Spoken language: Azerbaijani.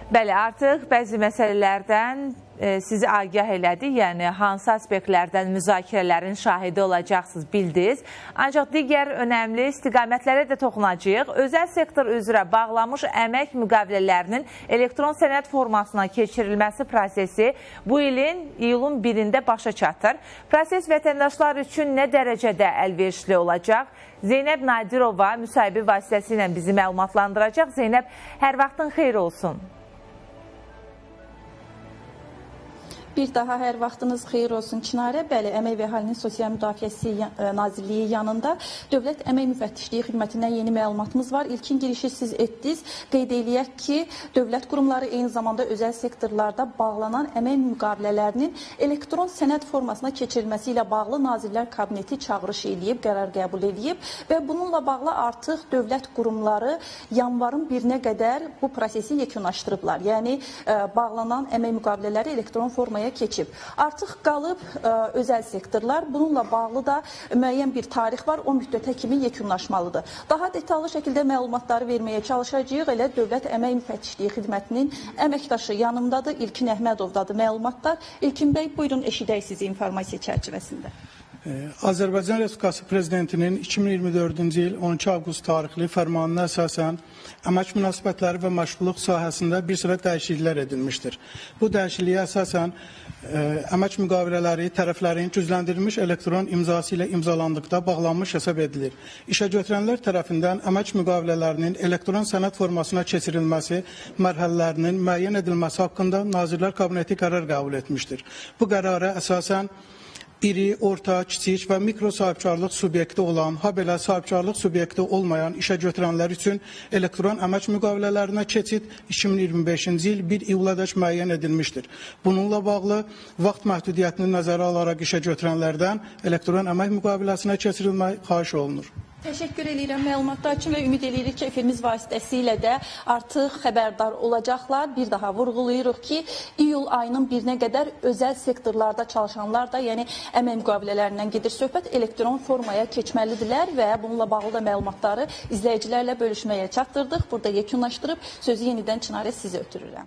Bəli, artıq bəzi məsələlərdən sizi agah elədi, yəni hansı aspektlərdən müzakirələrin şahidi olacaqsınız bildiniz. Ancaq digər önəmli istiqamətlərə də toxunacağıq. Özəl sektor üzrə bağlanmış əmək müqavilələrinin elektron sənəd formasına keçirilməsi prosesi bu ilin iyulun 1-də başa çatır. Proses vətəndaşlar üçün nə dərəcədə əlverişli olacaq? Zeynəb Nadirova müsahibi vasitəsilə bizi məlumatlandıracaq. Zeynəb, hər vaxtın xeyir olsun. Bir daha hər vaxtınız xeyir olsun Çinarə. Bəli, Əmək və Əhalinin Sosial Müdafiəsi Nazirliyi yanında Dövlət Əmək Müfəttişliyi Xidmətindən yeni məlumatımız var. İlkin girişi siz etdiniz. Qeyd eləyək ki, dövlət qurumları eyni zamanda özəl sektorlarda bağlanan əmək müqavilələrinin elektron sənəd formasına keçirilməsi ilə bağlı Nazirlər Kabineti çağırış edib, qərar qəbul edib və bununla bağlı artıq dövlət qurumları yanvarın 1-nə qədər bu prosesi yekunlaşdırıblar. Yəni, bağlanan əmək müqavilələri elektron formaya keçib. Artıq qalıb özəl sektorlar. Bununla bağlı da müəyyən bir tarix var. O müddətə kimi yekunlaşmalıdır. Daha detallı şəkildə məlumatları verməyə çalışacağıq. Elə Dövlət Əmək Müfəttişliyi Xidmətinin əməkdaşı yanımdadır. İlkin Əhmədovdadır məlumatlar. İlkin bəy, buyurun eşidək sizi informasiya çərçivəsində. Azərbaycan Respublikası Prezidentinin 2024-cü il 12 avqust tarixli fərmanına əsasən əmək münasibətləri və məşğulluq sahəsində bir sıra dəyişikliklər edilmişdir. Bu dəyişikliyə əsasən əmək müqavilələri tərəflərin cüzləndirilmiş elektron imzası ilə imzalandıqda bağlanmış hesab edilir. İşə götürənlər tərəfindən əmək müqavilələrinin elektron sənəd formasına keçirilməsi mərhələlərinin müəyyən edilməsi haqqında Nazirlər Kabineti qərar qəbul etmişdir. Bu qərara əsasən iri, orta, kiçik və mikro sahibkarlıq subyekti olan, habelə sahibkarlıq subyekti olmayan işə götürənlər üçün elektron əmək müqavilələrinə keçid 2025-ci il 1 iyulədək müəyyən edilmişdir. Bununla bağlı vaxt məhdudiyyətini nəzərə alaraq işə götürənlərdən elektron əmək müqaviləsinə keçirilmək xahiş olunur. Təşəkkür edirəm məlumatlar üçün və ümid edirik ki, efirimiz vasitəsilə də artıq xəbərdar olacaqlar. Bir daha vurğulayırıq ki, iyul ayının 1-nə qədər özəl sektorlarda çalışanlar da, yəni əmək müqavilələrindən gedir söhbət, elektron formaya keçməlidirlər və bununla bağlı da məlumatları izləyicilərlə bölüşməyə çatdırdıq. Burada yekunlaşdırıb sözü yenidən Çinarə sizə ötürürəm.